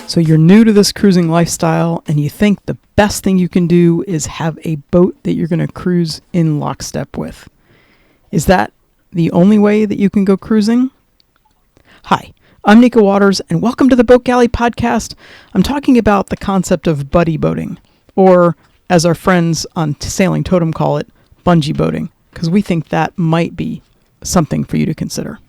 So you're new to this cruising lifestyle and you think the best thing you can do is have a boat that you're going to cruise in lockstep with. Is that the only way that you can go cruising? Hi, I'm Nico Waters and welcome to the Boat Galley podcast. I'm talking about the concept of buddy boating, or as our friends on Sailing Totem call it, bungee boating, because we think that might be something for you to consider.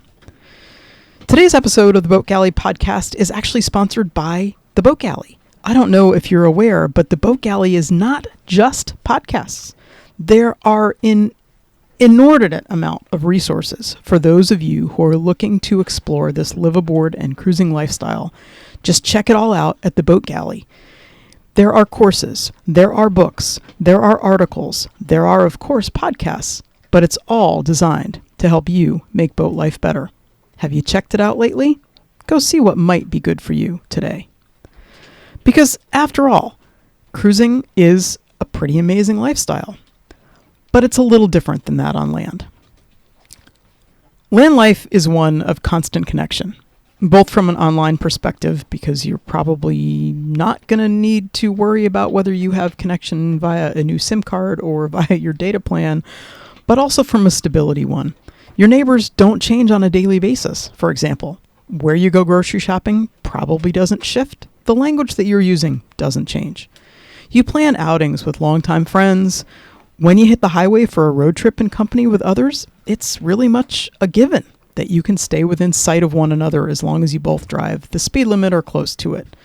Today's episode of the Boat Galley podcast is actually sponsored by the Boat Galley. I don't know if you're aware, but the Boat Galley is not just podcasts. There are an inordinate amount of resources for those of you who are looking to explore this live aboard and cruising lifestyle. Just check it all out at the Boat Galley. There are courses, there are books, there are articles, there are, of course, podcasts, but it's all designed to help you make boat life better. Have you checked it out lately? Go see what might be good for you today. Because after all, cruising is a pretty amazing lifestyle. But it's a little different than that on land. Land life is one of constant connection, both from an online perspective, because you're probably not going to need to worry about whether you have connection via a new SIM card or via your data plan, but also from a stability one. Your neighbors don't change on a daily basis, for example. Where you go grocery shopping probably doesn't shift. The language that you're using doesn't change. You plan outings with longtime friends. When you hit the highway for a road trip in company with others, it's really much a given that you can stay within sight of one another as long as you both drive the speed limit or close to it.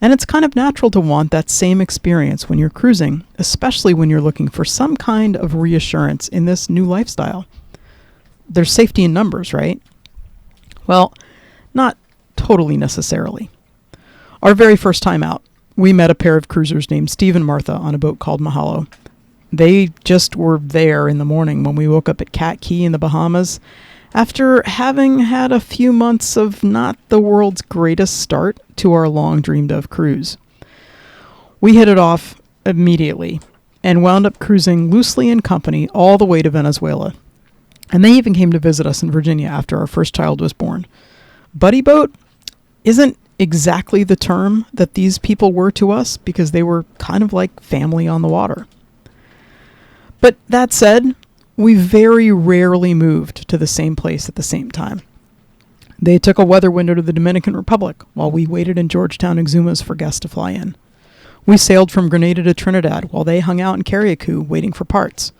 And it's kind of natural to want that same experience when you're cruising, especially when you're looking for some kind of reassurance in this new lifestyle. There's safety in numbers, right? Well, not totally necessarily. Our very first time out, we met a pair of cruisers named Steve and Martha on a boat called Mahalo. They just were there in the morning when we woke up at Cat Key in the Bahamas after having had a few months of not the world's greatest start to our long dreamed of cruise. We hit it off immediately and wound up cruising loosely in company all the way to Venezuela. And they even came to visit us in Virginia after our first child was born. Buddy boat isn't exactly the term that these people were to us because they were kind of like family on the water. But that said, we very rarely moved to the same place at the same time. They took a weather window to the Dominican Republic while we waited in Georgetown Exumas for guests to fly in. We sailed from Grenada to Trinidad while they hung out in Carriacou waiting for parts.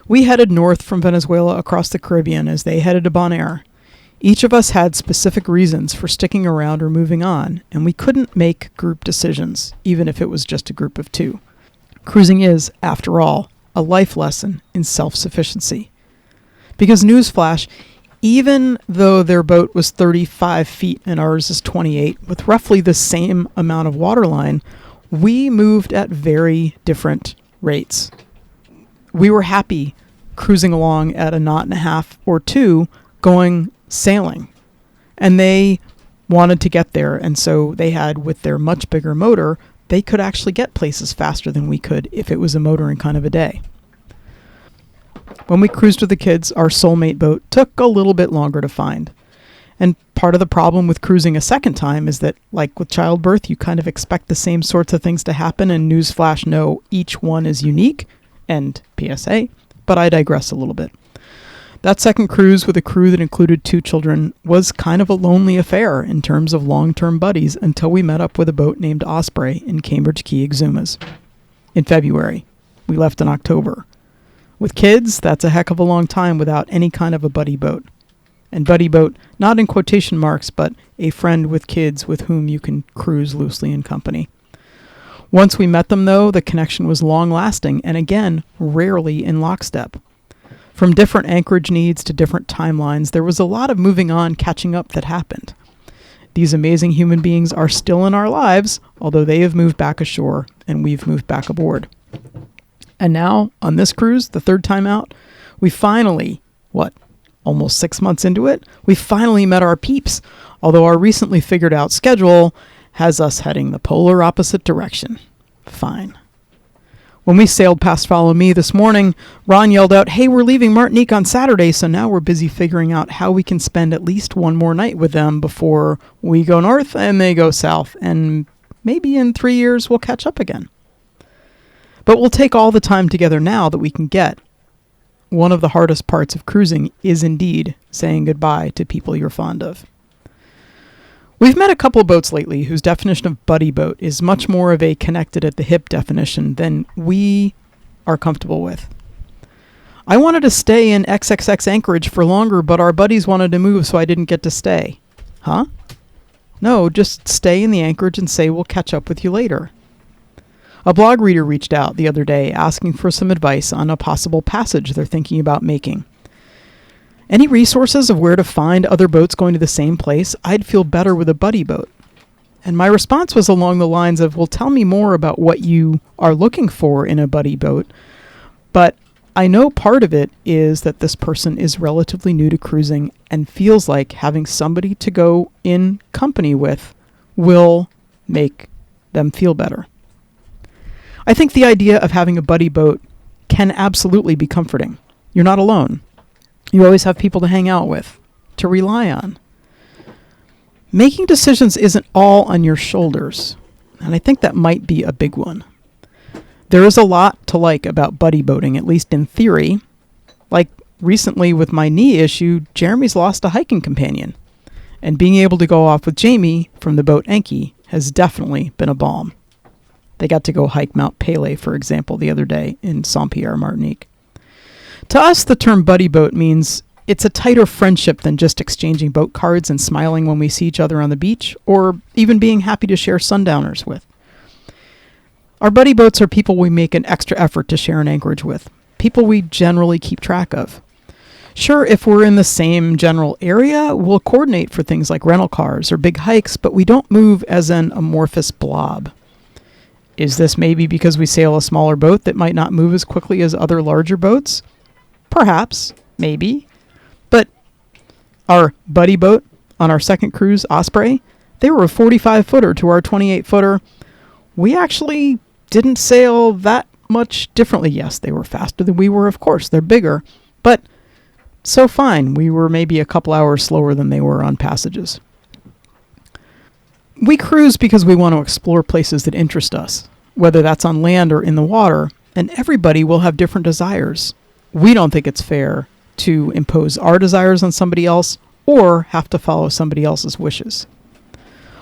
We headed north from Venezuela across the Caribbean as they headed to Bonaire. Each of us had specific reasons for sticking around or moving on, and we couldn't make group decisions, even if it was just a group of two. Cruising is, after all, a life lesson in self-sufficiency. Because newsflash, even though their boat was 35 feet and ours is 28, with roughly the same amount of waterline, we moved at very different rates. We were happy cruising along at a knot and a half or two going sailing. And they wanted to get there. And so they had, with their much bigger motor, they could actually get places faster than we could if it was a motoring kind of a day. When we cruised with the kids, our soulmate boat took a little bit longer to find. And part of the problem with cruising a second time is that, like with childbirth, you kind of expect the same sorts of things to happen, and newsflash, no, each one is unique. And PSA, but I digress a little bit. That second cruise with a crew that included 2 children was kind of a lonely affair in terms of long-term buddies until we met up with a boat named Osprey in Cambridge Key Exumas. In February, we left in October. With kids, that's a heck of a long time without any kind of a buddy boat. And buddy boat, not in quotation marks, but a friend with kids with whom you can cruise loosely in company. Once we met them, though, the connection was long-lasting and, again, rarely in lockstep. From different anchorage needs to different timelines, there was a lot of moving on, catching up that happened. These amazing human beings are still in our lives, although they have moved back ashore and we've moved back aboard. And now, on this cruise, the third time out, we finally, almost 6 months into it, we finally met our peeps, although our recently figured out schedule has us heading the polar opposite direction. Fine. When we sailed past Follow Me this morning, Ron yelled out, "Hey, we're leaving Martinique on Saturday, so now we're busy figuring out how we can spend at least one more night with them before we go north and they go south, and maybe in 3 years we'll catch up again." But we'll take all the time together now that we can get. One of the hardest parts of cruising is indeed saying goodbye to people you're fond of. We've met a couple of boats lately whose definition of buddy boat is much more of a connected at the hip definition than we are comfortable with. I wanted to stay in XXX Anchorage for longer, but our buddies wanted to move, so I didn't get to stay. Huh? No, just stay in the anchorage and say we'll catch up with you later. A blog reader reached out the other day asking for some advice on a possible passage they're thinking about making. Any resources of where to find other boats going to the same place? I'd feel better with a buddy boat. And my response was along the lines of, well, tell me more about what you are looking for in a buddy boat. But I know part of it is that this person is relatively new to cruising and feels like having somebody to go in company with will make them feel better. I think the idea of having a buddy boat can absolutely be comforting. You're not alone. You always have people to hang out with, to rely on. Making decisions isn't all on your shoulders, and I think that might be a big one. There is a lot to like about buddy boating, at least in theory. Like recently with my knee issue, Jeremy's lost a hiking companion, and being able to go off with Jamie from the boat Enki has definitely been a balm. They got to go hike Mount Pelée, for example, the other day in Saint-Pierre, Martinique. To us, the term buddy boat means it's a tighter friendship than just exchanging boat cards and smiling when we see each other on the beach, or even being happy to share sundowners with. Our buddy boats are people we make an extra effort to share an anchorage with, people we generally keep track of. Sure, if we're in the same general area, we'll coordinate for things like rental cars or big hikes, but we don't move as an amorphous blob. Is this maybe because we sail a smaller boat that might not move as quickly as other larger boats? Perhaps, maybe. But our buddy boat on our second cruise, Osprey, they were a 45-footer to our 28-footer. We actually didn't sail that much differently. Yes, they were faster than we were, of course. They're bigger. But so fine. We were maybe a couple hours slower than they were on passages. We cruise because we want to explore places that interest us, whether that's on land or in the water, and everybody will have different desires. We don't think it's fair to impose our desires on somebody else or have to follow somebody else's wishes.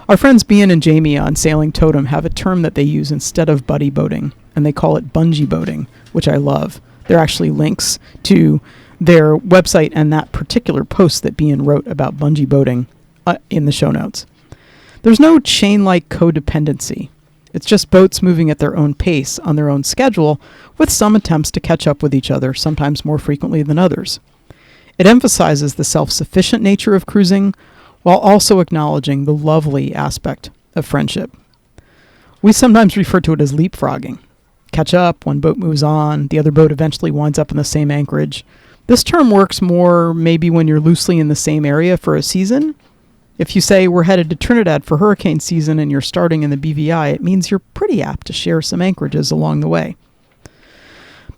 Our friends Bian and Jamie on Sailing Totem have a term that they use instead of buddy boating, and they call it bungee boating, which I love. There are actually links to their website and that particular post that Bian wrote about bungee boating in the show notes. There's no chain-like codependency. It's just boats moving at their own pace on their own schedule, with some attempts to catch up with each other, sometimes more frequently than others. It emphasizes the self-sufficient nature of cruising, while also acknowledging the lovely aspect of friendship. We sometimes refer to it as leapfrogging. Catch up, one boat moves on, the other boat eventually winds up in the same anchorage. This term works more maybe when you're loosely in the same area for a season. If you say we're headed to Trinidad for hurricane season and you're starting in the BVI, it means you're pretty apt to share some anchorages along the way.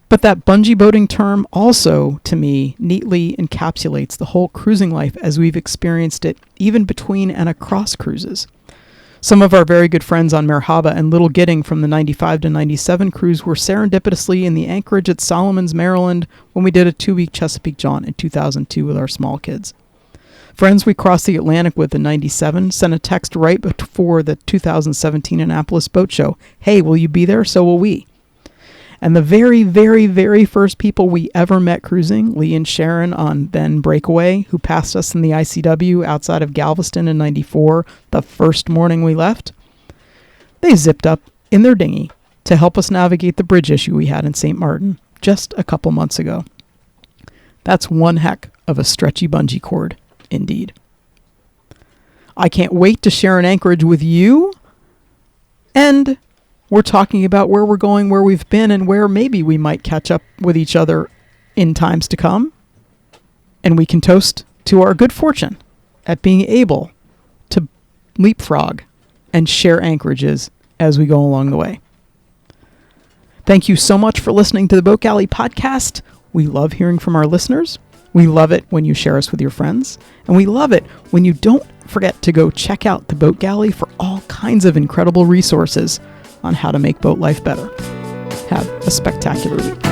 But that bungee boating term also, to me, neatly encapsulates the whole cruising life as we've experienced it, even between and across cruises. Some of our very good friends on Merhaba and Little Gidding from the 95 to 97 cruise were serendipitously in the anchorage at Solomons, Maryland, when we did a 2-week Chesapeake jaunt in 2002 with our small kids. Friends we crossed the Atlantic with in 97 sent a text right before the 2017 Annapolis Boat Show. Hey, will you be there? So will we. And the very, very, very first people we ever met cruising, Lee and Sharon on then Breakaway, who passed us in the ICW outside of Galveston in 94, the first morning we left, they zipped up in their dinghy to help us navigate the bridge issue we had in St. Martin just a couple months ago. That's one heck of a stretchy bungee cord. Indeed. I can't wait to share an anchorage with you. And we're talking about where we're going, where we've been, and where maybe we might catch up with each other in times to come. And we can toast to our good fortune at being able to leapfrog and share anchorages as we go along the way. Thank you so much for listening to the Boat Galley podcast. We love hearing from our listeners. We love it when you share us with your friends. And we love it when you don't forget to go check out the Boat Galley for all kinds of incredible resources on how to make boat life better. Have a spectacular week.